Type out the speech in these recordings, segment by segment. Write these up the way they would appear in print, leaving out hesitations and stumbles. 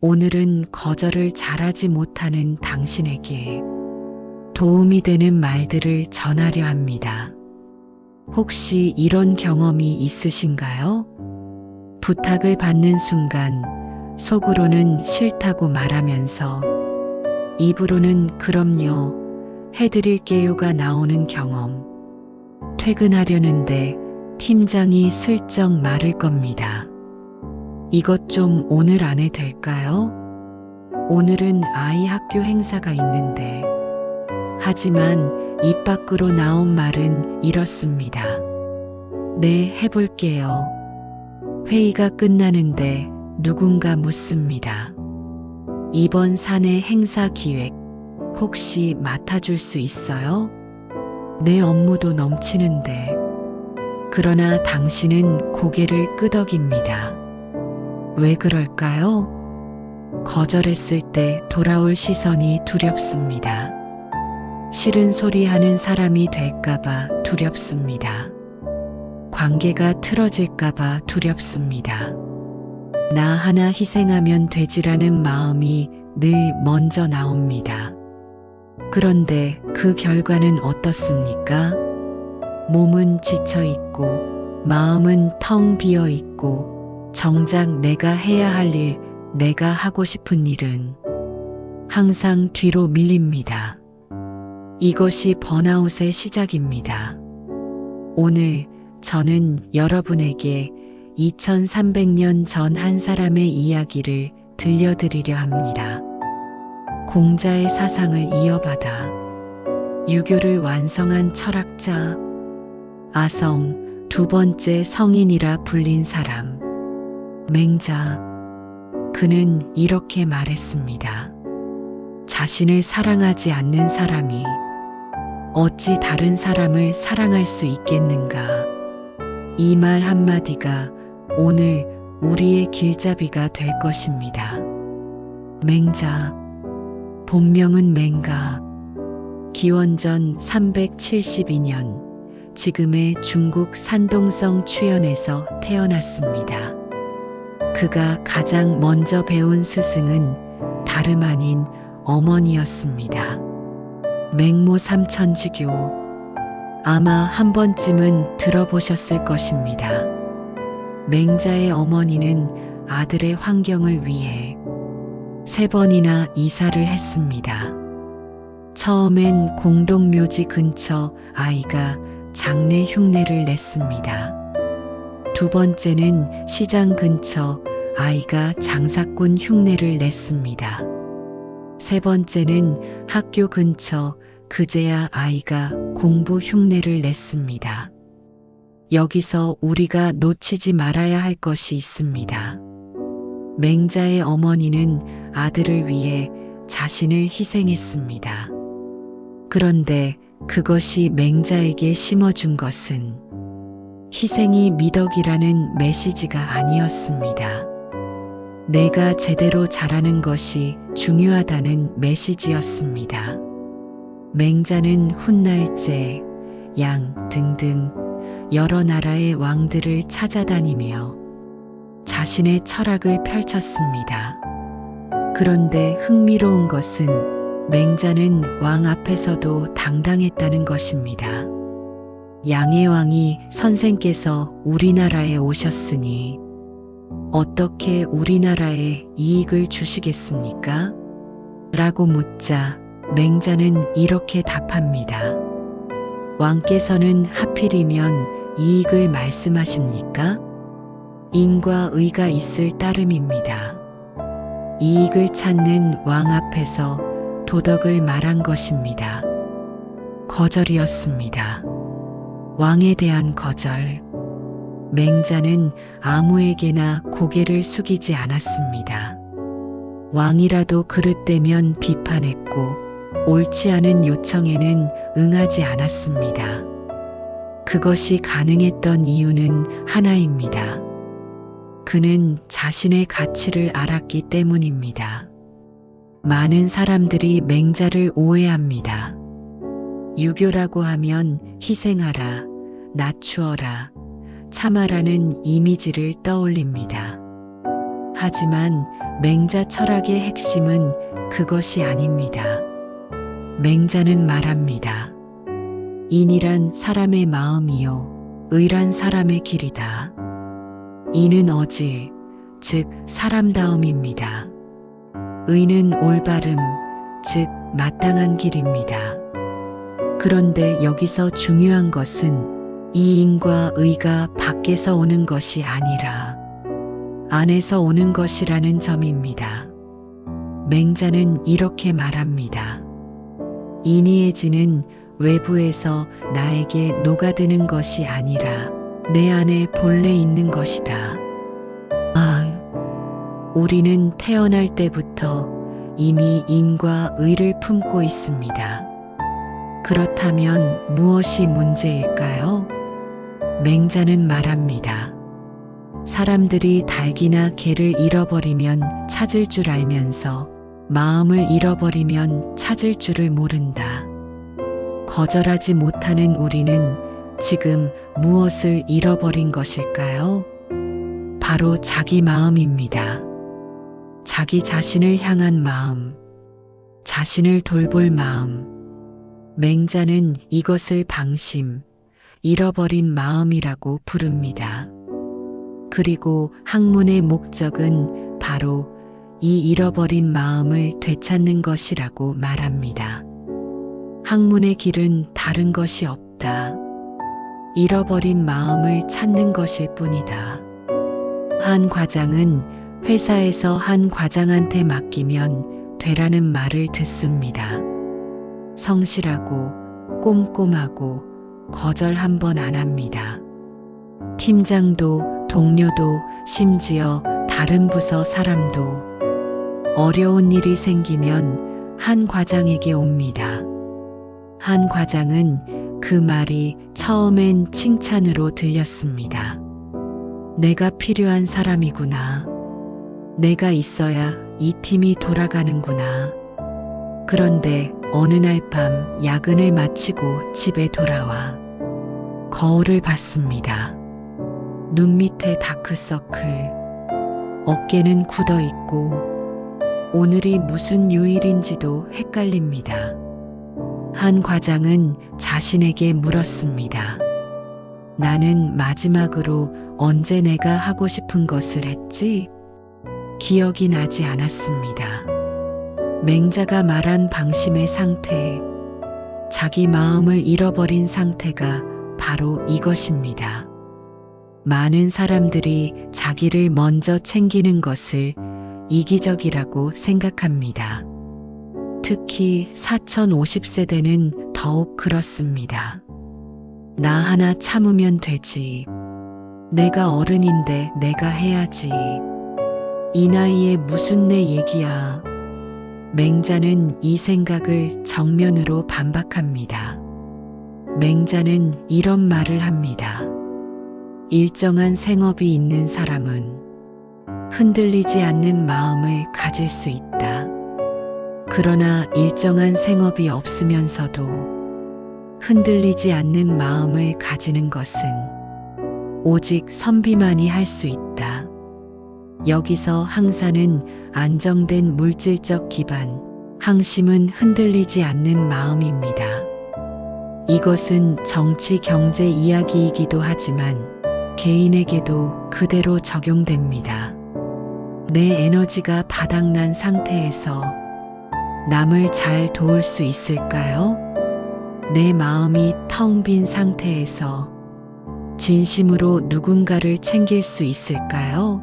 오늘은 거절을 잘하지 못하는 당신에게 도움이 되는 말들을 전하려 합니다. 혹시 이런 경험이 있으신가요? 부탁을 받는 순간 속으로는 싫다고 말하면서 입으로는 그럼요, 해드릴게요가 나오는 경험. 퇴근하려는데 팀장이 슬쩍 말을 겁니다. 이것 좀 오늘 안에 될까요? 오늘은 아이 학교 행사가 있는데. 하지만 입 밖으로 나온 말은 이렇습니다. 네, 해볼게요. 회의가 끝나는데 누군가 묻습니다. 이번 사내 행사 기획 혹시 맡아줄 수 있어요? 내 업무도 넘치는데. 그러나 당신은 고개를 끄덕입니다. 왜 그럴까요? 거절했을 때 돌아올 시선이 두렵습니다. 싫은 소리 하는 사람이 될까봐 두렵습니다. 관계가 틀어질까봐 두렵습니다. 나 하나 희생하면 되지라는 마음이 늘 먼저 나옵니다. 그런데 그 결과는 어떻습니까? 몸은 지쳐 있고, 마음은 텅 비어 있고, 정작 내가 해야 할 일, 내가 하고 싶은 일은 항상 뒤로 밀립니다. 이것이 번아웃의 시작입니다. 오늘 저는 여러분에게 2300년 전 한 사람의 이야기를 들려드리려 합니다. 공자의 사상을 이어받아 유교를 완성한 철학자 아성, 두 번째 성인이라 불린 사람 맹자. 그는 이렇게 말했습니다. 자신을 사랑하지 않는 사람이 어찌 다른 사람을 사랑할 수 있겠는가. 이 말 한마디가 오늘 우리의 길잡이가 될 것입니다. 맹자, 본명은 맹가. 기원전 372년 지금의 중국 산동성 추현에서 태어났습니다. 그가 가장 먼저 배운 스승은 다름 아닌 어머니였습니다. 맹모 삼천지교. 아마 한 번쯤은 들어보셨을 것입니다. 맹자의 어머니는 아들의 환경을 위해 3번이나 이사를 했습니다. 처음엔 공동묘지 근처 아이가 장례 흉내를 냈습니다. 두 번째는 시장 근처 아이가 장사꾼 흉내를 냈습니다. 세 번째는 학교 근처 그제야 아이가 공부 흉내를 냈습니다. 여기서 우리가 놓치지 말아야 할 것이 있습니다. 맹자의 어머니는 아들을 위해 자신을 희생했습니다. 그런데 그것이 맹자에게 심어준 것은 희생이 미덕이라는 메시지가 아니었습니다. 내가 제대로 잘하는 것이 중요하다는 메시지였습니다. 맹자는 훗날째, 양 등등 여러 나라의 왕들을 찾아다니며 자신의 철학을 펼쳤습니다. 그런데 흥미로운 것은 맹자는 왕 앞에서도 당당했다는 것입니다. 양의 왕이 선생께서 우리나라에 오셨으니 어떻게 우리나라에 이익을 주시겠습니까? 라고 묻자 맹자는 이렇게 답합니다. 왕께서는 하필이면 이익을 말씀하십니까? 인과 의가 있을 따름입니다. 이익을 찾는 왕 앞에서 도덕을 말한 것입니다. 거절이었습니다. 왕에 대한 거절. 맹자는 아무에게나 고개를 숙이지 않았습니다. 왕이라도 그릇되면 비판했고 옳지 않은 요청에는 응하지 않았습니다. 그것이 가능했던 이유는 하나입니다. 그는 자신의 가치를 알았기 때문입니다. 많은 사람들이 맹자를 오해합니다. 유교라고 하면 희생하라, 낮추어라, 참아라는 이미지를 떠올립니다. 하지만 맹자 철학의 핵심은 그것이 아닙니다. 맹자는 말합니다. 인이란 사람의 마음이요 의란 사람의 길이다. 인은 어질, 즉 사람다움입니다. 의는 올바름, 즉 마땅한 길입니다. 그런데 여기서 중요한 것은 이 인과 의가 밖에서 오는 것이 아니라 안에서 오는 것이라는 점입니다. 맹자는 이렇게 말합니다. 인이해지는 외부에서 나에게 녹아드는 것이 아니라 내 안에 본래 있는 것이다. 우리는 태어날 때부터 이미 인과 의를 품고 있습니다. 그렇다면 무엇이 문제일까요? 맹자는 말합니다. 사람들이 닭이나 개를 잃어버리면 찾을 줄 알면서 마음을 잃어버리면 찾을 줄을 모른다. 거절하지 못하는 우리는 지금 무엇을 잃어버린 것일까요? 바로 자기 마음입니다. 자기 자신을 향한 마음, 자신을 돌볼 마음. 맹자는 이것을 방심, 잃어버린 마음이라고 부릅니다. 그리고 학문의 목적은 바로 이 잃어버린 마음을 되찾는 것이라고 말합니다. 학문의 길은 다른 것이 없다. 잃어버린 마음을 찾는 것일 뿐이다. 한 과장은 회사에서 한 과장한테 맡기면 되라는 말을 듣습니다. 성실하고 꼼꼼하고 거절 한 번 안 합니다. 팀장도 동료도 심지어 다른 부서 사람도 어려운 일이 생기면 한 과장에게 옵니다. 한 과장은 그 말이 처음엔 칭찬으로 들렸습니다. 내가 필요한 사람이구나. 내가 있어야 이 팀이 돌아가는구나. 그런데 어느 날 밤 야근을 마치고 집에 돌아와 거울을 봤습니다. 눈 밑에 다크서클, 어깨는 굳어 있고 오늘이 무슨 요일인지도 헷갈립니다. 한 과장은 자신에게 물었습니다. 나는 마지막으로 언제 내가 하고 싶은 것을 했지? 기억이 나지 않았습니다. 맹자가 말한 방심의 상태, 자기 마음을 잃어버린 상태가 바로 이것입니다. 많은 사람들이 자기를 먼저 챙기는 것을 이기적이라고 생각합니다. 특히 4050세대는 더욱 그렇습니다. 나 하나 참으면 되지. 내가 어른인데 내가 해야지. 이 나이에 무슨 내 얘기야. 맹자는 이 생각을 정면으로 반박합니다. 맹자는 이런 말을 합니다. 일정한 생업이 있는 사람은 흔들리지 않는 마음을 가질 수 있다. 그러나 일정한 생업이 없으면서도 흔들리지 않는 마음을 가지는 것은 오직 선비만이 할 수 있다. 여기서 항사는 안정된 물질적 기반, 항심은 흔들리지 않는 마음입니다. 이것은 정치 경제 이야기이기도 하지만 개인에게도 그대로 적용됩니다. 내 에너지가 바닥난 상태에서 남을 잘 도울 수 있을까요? 내 마음이 텅 빈 상태에서 진심으로 누군가를 챙길 수 있을까요?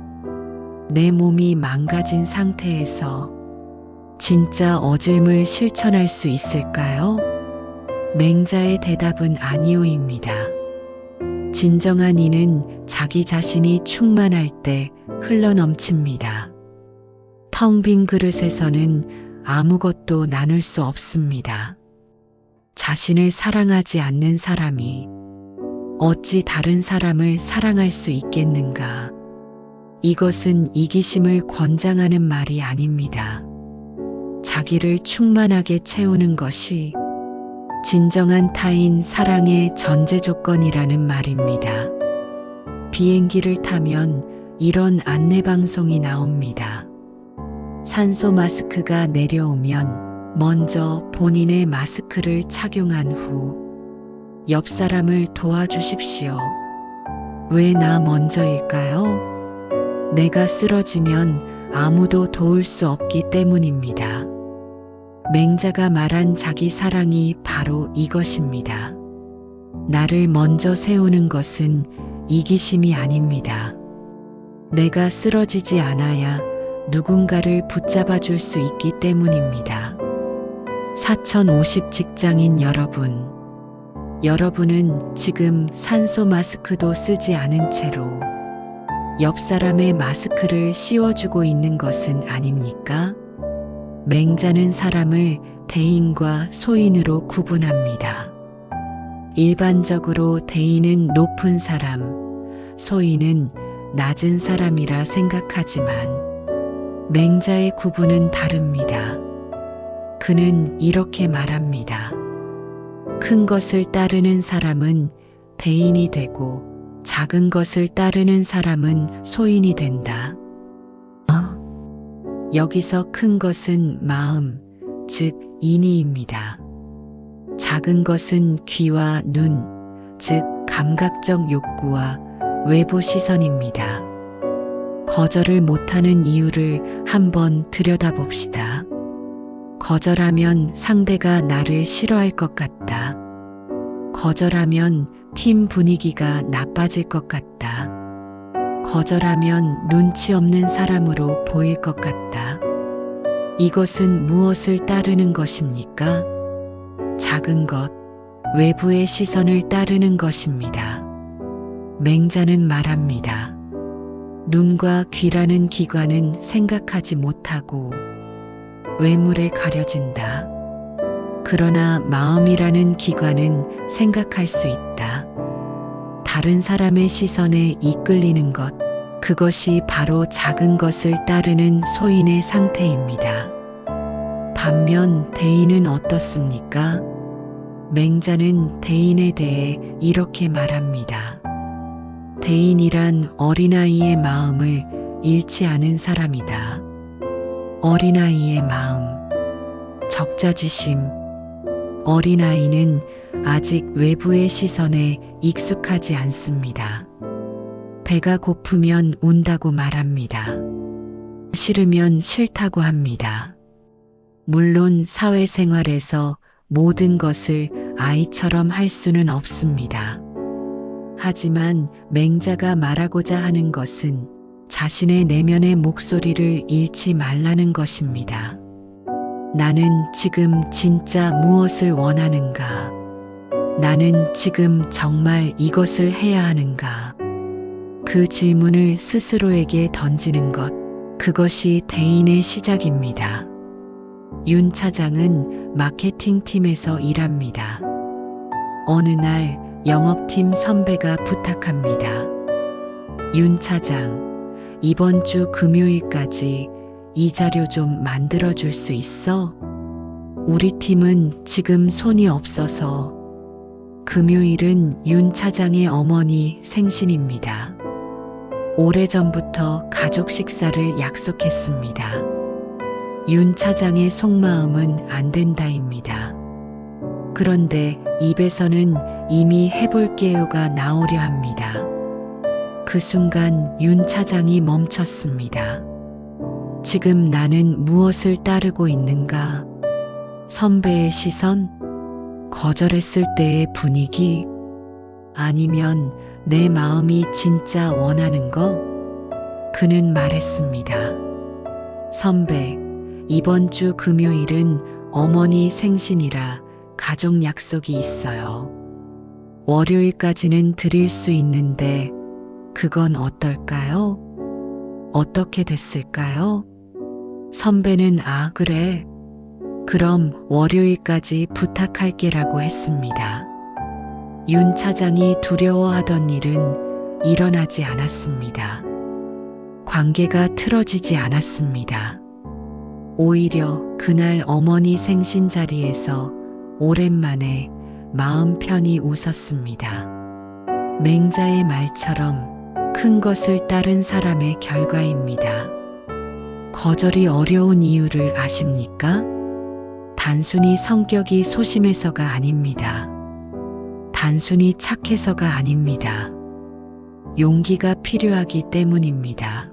내 몸이 망가진 상태에서 진짜 어질물 실천할 수 있을까요? 맹자의 대답은 아니오입니다. 진정한 이는 자기 자신이 충만할 때 흘러넘칩니다. 텅 빈 그릇에서는 아무것도 나눌 수 없습니다. 자신을 사랑하지 않는 사람이 어찌 다른 사람을 사랑할 수 있겠는가? 이것은 이기심을 권장하는 말이 아닙니다. 자기를 충만하게 채우는 것이 진정한 타인 사랑의 전제 조건이라는 말입니다. 비행기를 타면 이런 안내방송이 나옵니다. 산소 마스크가 내려오면 먼저 본인의 마스크를 착용한 후 옆 사람을 도와주십시오. 왜 나 먼저일까요? 내가 쓰러지면 아무도 도울 수 없기 때문입니다. 맹자가 말한 자기 사랑이 바로 이것입니다. 나를 먼저 세우는 것은 이기심이 아닙니다. 내가 쓰러지지 않아야 누군가를 붙잡아 줄 수 있기 때문입니다. 4050 직장인 여러분, 여러분은 지금 산소 마스크도 쓰지 않은 채로 옆 사람의 마스크를 씌워주고 있는 것은 아닙니까? 맹자는 사람을 대인과 소인으로 구분합니다. 일반적으로 대인은 높은 사람, 소인은 낮은 사람이라 생각하지만 맹자의 구분은 다릅니다. 그는 이렇게 말합니다. 큰 것을 따르는 사람은 대인이 되고 작은 것을 따르는 사람은 소인이 된다. 여기서 큰 것은 마음, 즉 인의입니다. 작은 것은 귀와 눈, 즉 감각적 욕구와 외부 시선입니다. 거절을 못하는 이유를 한번 들여다봅시다. 거절하면 상대가 나를 싫어할 것 같다. 거절하면 팀 분위기가 나빠질 것 같다. 거절하면 눈치 없는 사람으로 보일 것 같다. 이것은 무엇을 따르는 것입니까? 작은 것, 외부의 시선을 따르는 것입니다. 맹자는 말합니다. 눈과 귀라는 기관은 생각하지 못하고 외물에 가려진다. 그러나 마음이라는 기관은 생각할 수 있다. 다른 사람의 시선에 이끌리는 것, 그것이 바로 작은 것을 따르는 소인의 상태입니다. 반면 대인은 어떻습니까? 맹자는 대인에 대해 이렇게 말합니다. 대인이란 어린아이의 마음을 잃지 않은 사람이다. 어린아이의 마음, 적자지심. 어린아이는 아직 외부의 시선에 익숙하지 않습니다. 배가 고프면 운다고 말합니다. 싫으면 싫다고 합니다. 물론 사회생활에서 모든 것을 아이처럼 할 수는 없습니다. 하지만 맹자가 말하고자 하는 것은 자신의 내면의 목소리를 잃지 말라는 것입니다. 나는 지금 진짜 무엇을 원하는가? 나는 지금 정말 이것을 해야 하는가? 그 질문을 스스로에게 던지는 것, 그것이 대인의 시작입니다. 윤 차장은 마케팅팀에서 일합니다. 어느 날 영업팀 선배가 부탁합니다. 윤 차장, 이번 주 금요일까지 이 자료 좀 만들어 줄 수 있어? 우리 팀은 지금 손이 없어서. 금요일은 윤 차장의 어머니 생신입니다. 오래전부터 가족 식사를 약속했습니다. 윤 차장의 속마음은 안 된다입니다. 그런데 입에서는 이미 해볼게요가 나오려 합니다. 그 순간 윤 차장이 멈췄습니다. 지금 나는 무엇을 따르고 있는가? 선배의 시선? 거절했을 때의 분위기? 아니면 내 마음이 진짜 원하는 거? 그는 말했습니다. 선배, 이번 주 금요일은 어머니 생신이라 가족 약속이 있어요. 월요일까지는 드릴 수 있는데 그건 어떨까요? 어떻게 됐을까요? 선배는 아, 그래. 그럼 월요일까지 부탁할게라고 했습니다. 윤 차장이 두려워하던 일은 일어나지 않았습니다. 관계가 틀어지지 않았습니다. 오히려 그날 어머니 생신 자리에서 오랜만에 마음 편히 웃었습니다. 맹자의 말처럼 큰 것을 따른 사람의 결과입니다. 거절이 어려운 이유를 아십니까? 단순히 성격이 소심해서가 아닙니다. 단순히 착해서가 아닙니다. 용기가 필요하기 때문입니다.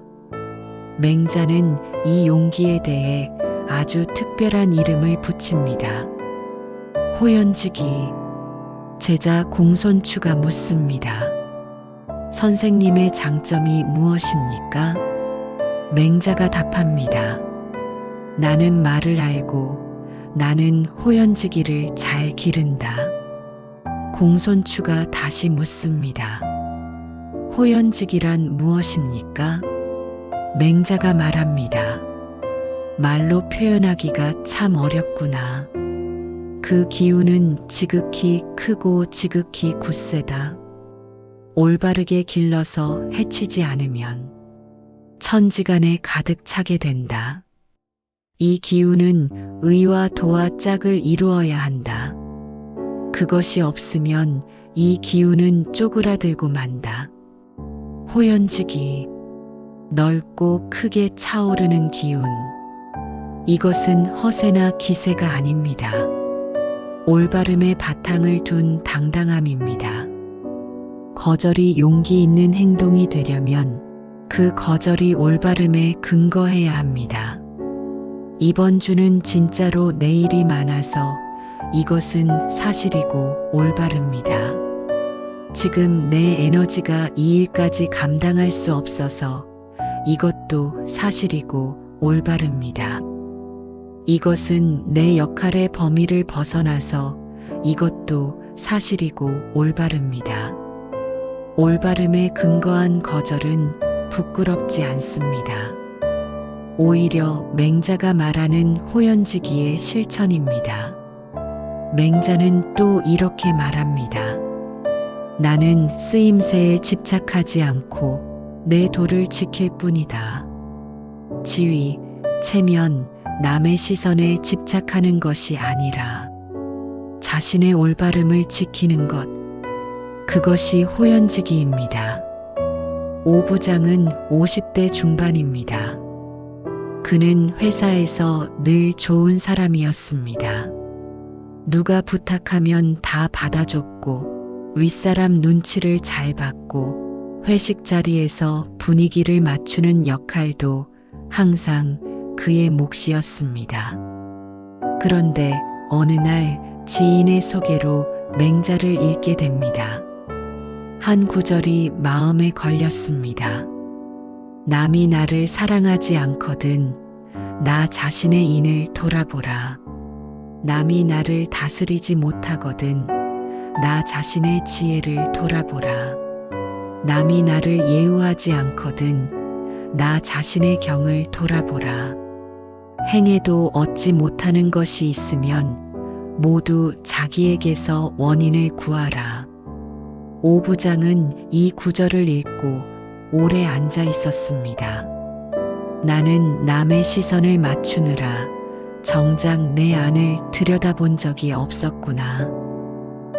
맹자는 이 용기에 대해 아주 특별한 이름을 붙입니다. 호연지기. 제자 공손추가 묻습니다. 선생님의 장점이 무엇입니까? 맹자가 답합니다. 나는 말을 알고 나는 호연지기를 잘 기른다. 공손추가 다시 묻습니다. 호연지기란 무엇입니까? 맹자가 말합니다. 말로 표현하기가 참 어렵구나. 그 기운은 지극히 크고 지극히 굳세다. 올바르게 길러서 해치지 않으면 천지간에 가득 차게 된다. 이 기운은 의와 도와 짝을 이루어야 한다. 그것이 없으면 이 기운은 쪼그라들고 만다. 호연지기. 넓고 크게 차오르는 기운. 이것은 허세나 기세가 아닙니다. 올바름의 바탕을 둔 당당함입니다. 거절이 용기 있는 행동이 되려면 그 거절이 올바름에 근거해야 합니다. 이번 주는 진짜로 내일이 많아서 이것은 사실이고 올바릅니다. 지금 내 에너지가 이 일까지 감당할 수 없어서 이것도 사실이고 올바릅니다. 이것은 내 역할의 범위를 벗어나서 이것도 사실이고 올바릅니다. 올바름에 근거한 거절은 부끄럽지 않습니다. 오히려 맹자가 말하는 호연지기의 실천입니다. 맹자는 또 이렇게 말합니다. 나는 쓰임새에 집착하지 않고 내 도를 지킬 뿐이다. 지위, 체면, 남의 시선에 집착하는 것이 아니라 자신의 올바름을 지키는 것, 그것이 호연지기입니다. 오부장은 50대 중반입니다. 그는 회사에서 늘 좋은 사람이었습니다. 누가 부탁하면 다 받아줬고 윗사람 눈치를 잘 봤고 회식 자리에서 분위기를 맞추는 역할도 항상 그의 몫이었습니다. 그런데 어느 날 지인의 소개로 맹자를 읽게 됩니다. 한 구절이 마음에 걸렸습니다. 남이 나를 사랑하지 않거든 나 자신의 인을 돌아보라. 남이 나를 다스리지 못하거든 나 자신의 지혜를 돌아보라. 남이 나를 예우하지 않거든 나 자신의 경을 돌아보라. 행해도 얻지 못하는 것이 있으면 모두 자기에게서 원인을 구하라. 오부장은 이 구절을 읽고 오래 앉아 있었습니다. 나는 남의 시선을 맞추느라 정작 내 안을 들여다본 적이 없었구나.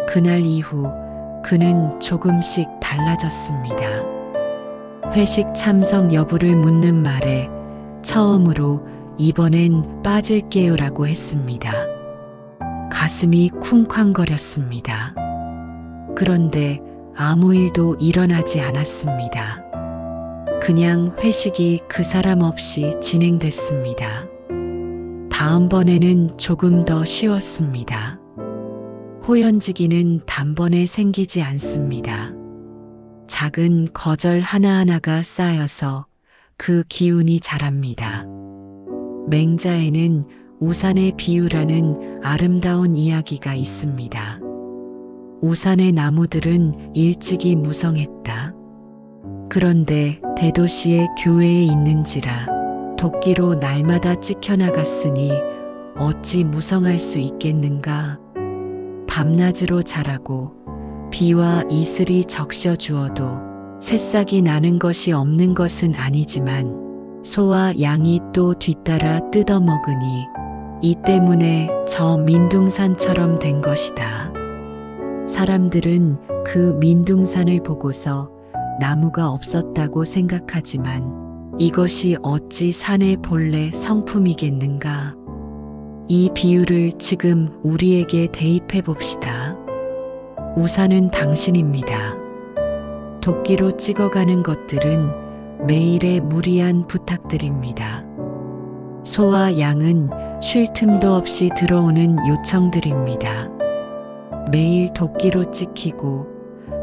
그날 이후 그는 조금씩 달라졌습니다. 회식 참석 여부를 묻는 말에 처음으로 이번엔 빠질게요라고 했습니다. 가슴이 쿵쾅거렸습니다. 그런데 아무 일도 일어나지 않았습니다. 그냥 회식이 그 사람 없이 진행됐습니다. 다음번에는 조금 더 쉬웠습니다. 호연지기는 단번에 생기지 않습니다. 작은 거절 하나하나가 쌓여서 그 기운이 자랍니다. 맹자에는 우산의 비유라는 아름다운 이야기가 있습니다. 우산의 나무들은 일찍이 무성했다. 그런데 대도시의 교회에 있는지라 도끼로 날마다 찍혀나갔으니 어찌 무성할 수 있겠는가. 밤낮으로 자라고 비와 이슬이 적셔 주어도 새싹이 나는 것이 없는 것은 아니지만 소와 양이 또 뒤따라 뜯어먹으니 이 때문에 저 민둥산처럼 된 것이다. 사람들은 그 민둥산을 보고서 나무가 없었다고 생각하지만 이것이 어찌 산의 본래 성품이겠는가? 이 비유를 지금 우리에게 대입해 봅시다. 우산은 당신입니다. 도끼로 찍어가는 것들은 매일의 무리한 부탁들입니다. 소와 양은 쉴 틈도 없이 들어오는 요청들입니다. 매일 도끼로 찍히고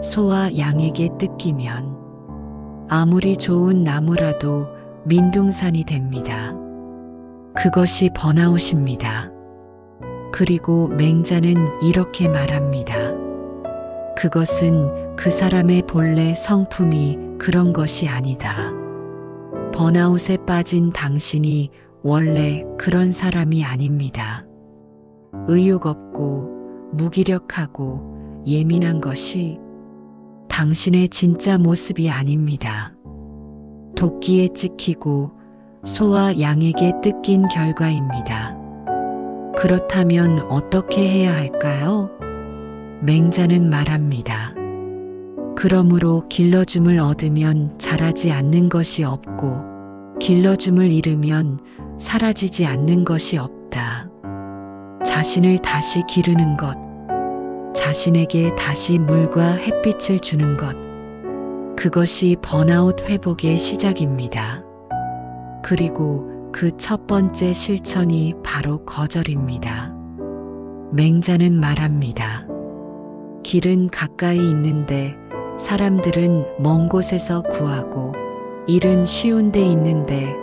소와 양에게 뜯기면 아무리 좋은 나무라도 민둥산이 됩니다. 그것이 번아웃입니다. 그리고 맹자는 이렇게 말합니다. 그것은 그 사람의 본래 성품이 그런 것이 아니다. 번아웃에 빠진 당신이 원래 그런 사람이 아닙니다. 의욕 없고 무기력하고 예민한 것이 당신의 진짜 모습이 아닙니다. 도끼에 찍히고 소와 양에게 뜯긴 결과입니다. 그렇다면 어떻게 해야 할까요? 맹자는 말합니다. 그러므로 길러줌을 얻으면 자라지 않는 것이 없고 길러줌을 잃으면 사라지지 않는 것이 없다. 자신을 다시 기르는 것, 자신에게 다시 물과 햇빛을 주는 것, 그것이 번아웃 회복의 시작입니다. 그리고 그 첫 번째 실천이 바로 거절입니다. 맹자는 말합니다. 길은 가까이 있는데 사람들은 먼 곳에서 구하고 일은 쉬운 데 있는데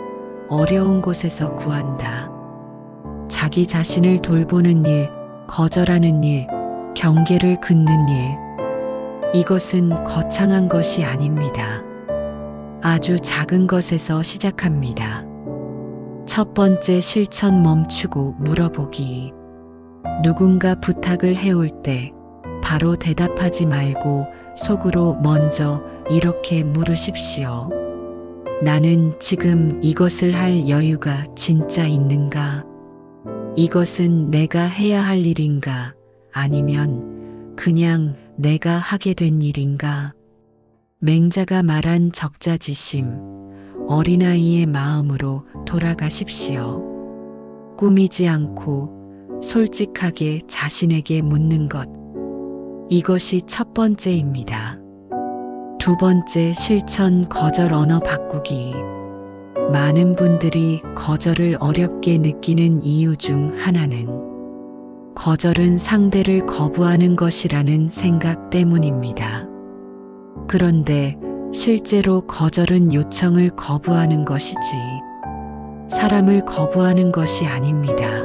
어려운 곳에서 구한다. 자기 자신을 돌보는 일, 거절하는 일, 경계를 긋는 일, 이것은 거창한 것이 아닙니다. 아주 작은 것에서 시작합니다. 첫 번째 실천 멈추고 물어보기. 누군가 부탁을 해올 때 바로 대답하지 말고 속으로 먼저 이렇게 물으십시오. 나는 지금 이것을 할 여유가 진짜 있는가? 이것은 내가 해야 할 일인가? 아니면 그냥 내가 하게 된 일인가? 맹자가 말한 적자지심, 어린아이의 마음으로 돌아가십시오. 꾸미지 않고 솔직하게 자신에게 묻는 것. 이것이 첫 번째입니다. 두 번째 실천 거절 언어 바꾸기. 많은 분들이 거절을 어렵게 느끼는 이유 중 하나는 거절은 상대를 거부하는 것이라는 생각 때문입니다. 그런데 실제로 거절은 요청을 거부하는 것이지 사람을 거부하는 것이 아닙니다.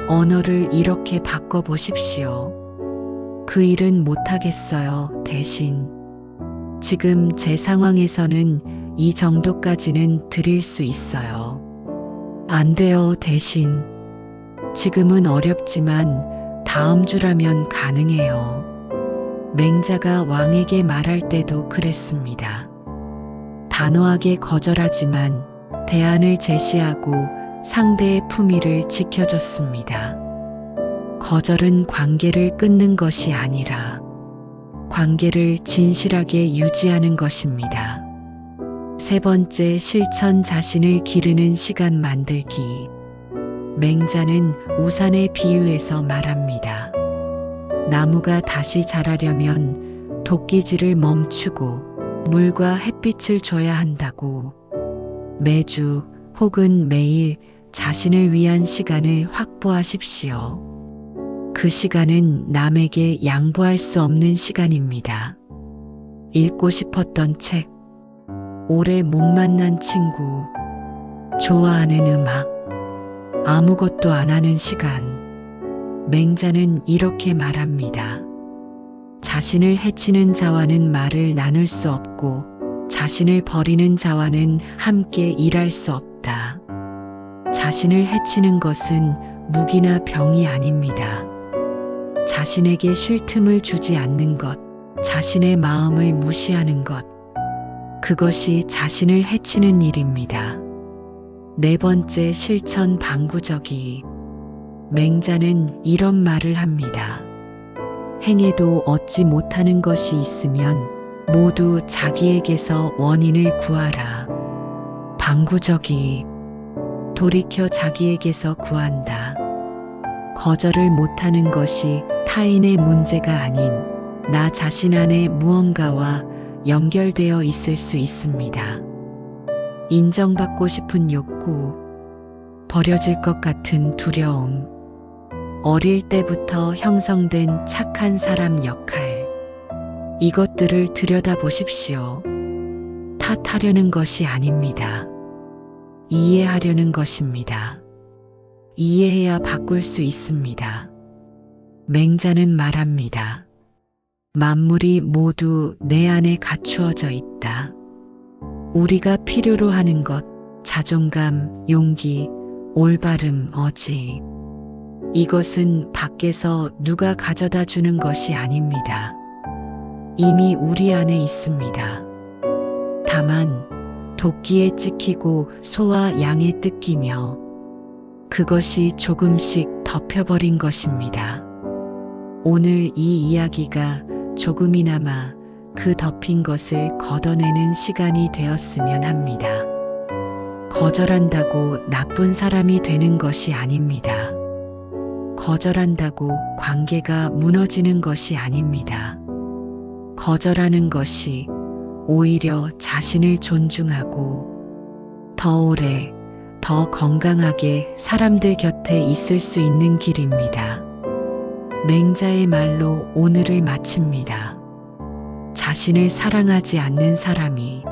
언어를 이렇게 바꿔보십시오. 그 일은 못하겠어요. 대신 지금 제 상황에서는 이 정도까지는 드릴 수 있어요. 안 돼요. 대신 지금은 어렵지만 다음 주라면 가능해요. 맹자가 왕에게 말할 때도 그랬습니다. 단호하게 거절하지만 대안을 제시하고 상대의 품위를 지켜줬습니다. 거절은 관계를 끊는 것이 아니라 관계를 진실하게 유지하는 것입니다. 세 번째 실천 자신을 기르는 시간 만들기. 맹자는 우산의 비유에서 말합니다. 나무가 다시 자라려면 도끼질을 멈추고 물과 햇빛을 줘야 한다고. 매주 혹은 매일 자신을 위한 시간을 확보하십시오. 그 시간은 남에게 양보할 수 없는 시간입니다. 읽고 싶었던 책, 오래 못 만난 친구, 좋아하는 음악, 아무것도 안 하는 시간. 맹자는 이렇게 말합니다. 자신을 해치는 자와는 말을 나눌 수 없고 자신을 버리는 자와는 함께 일할 수 없다. 자신을 해치는 것은 무기나 병이 아닙니다. 자신에게 쉴 틈을 주지 않는 것, 자신의 마음을 무시하는 것, 그것이 자신을 해치는 일입니다. 네 번째 실천 방구적이. 맹자는 이런 말을 합니다. 행해도 얻지 못하는 것이 있으면 모두 자기에게서 원인을 구하라. 방구석이 돌이켜 자기에게서 구한다. 거절을 못하는 것이 타인의 문제가 아닌 나 자신 안에 무언가와 연결되어 있을 수 있습니다. 인정받고 싶은 욕구, 버려질 것 같은 두려움, 어릴 때부터 형성된 착한 사람 역할, 이것들을 들여다보십시오. 탓하려는 것이 아닙니다. 이해하려는 것입니다. 이해해야 바꿀 수 있습니다. 맹자는 말합니다. 만물이 모두 내 안에 갖추어져 있다. 우리가 필요로 하는 것, 자존감, 용기, 올바름, 어지. 이것은 밖에서 누가 가져다 주는 것이 아닙니다. 이미 우리 안에 있습니다. 다만 도끼에 찍히고 소와 양에 뜯기며 그것이 조금씩 덮여버린 것입니다. 오늘 이 이야기가 조금이나마 그 덮인 것을 걷어내는 시간이 되었으면 합니다. 거절한다고 나쁜 사람이 되는 것이 아닙니다. 거절한다고 관계가 무너지는 것이 아닙니다. 거절하는 것이 오히려 자신을 존중하고 더 오래, 더 건강하게 사람들 곁에 있을 수 있는 길입니다. 맹자의 말로 오늘을 마칩니다. 자신을 사랑하지 않는 사람이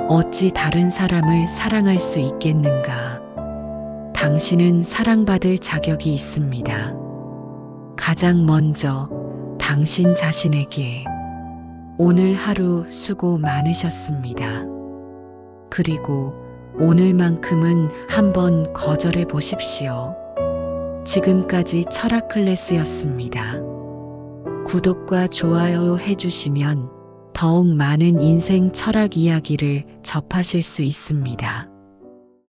어찌 다른 사람을 사랑할 수 있겠는가? 당신은 사랑받을 자격이 있습니다. 가장 먼저 당신 자신에게 오늘 하루 수고 많으셨습니다. 그리고 오늘만큼은 한번 거절해 보십시오. 지금까지 철학 클래스였습니다. 구독과 좋아요 해주시면 더욱 많은 인생 철학 이야기를 접하실 수 있습니다.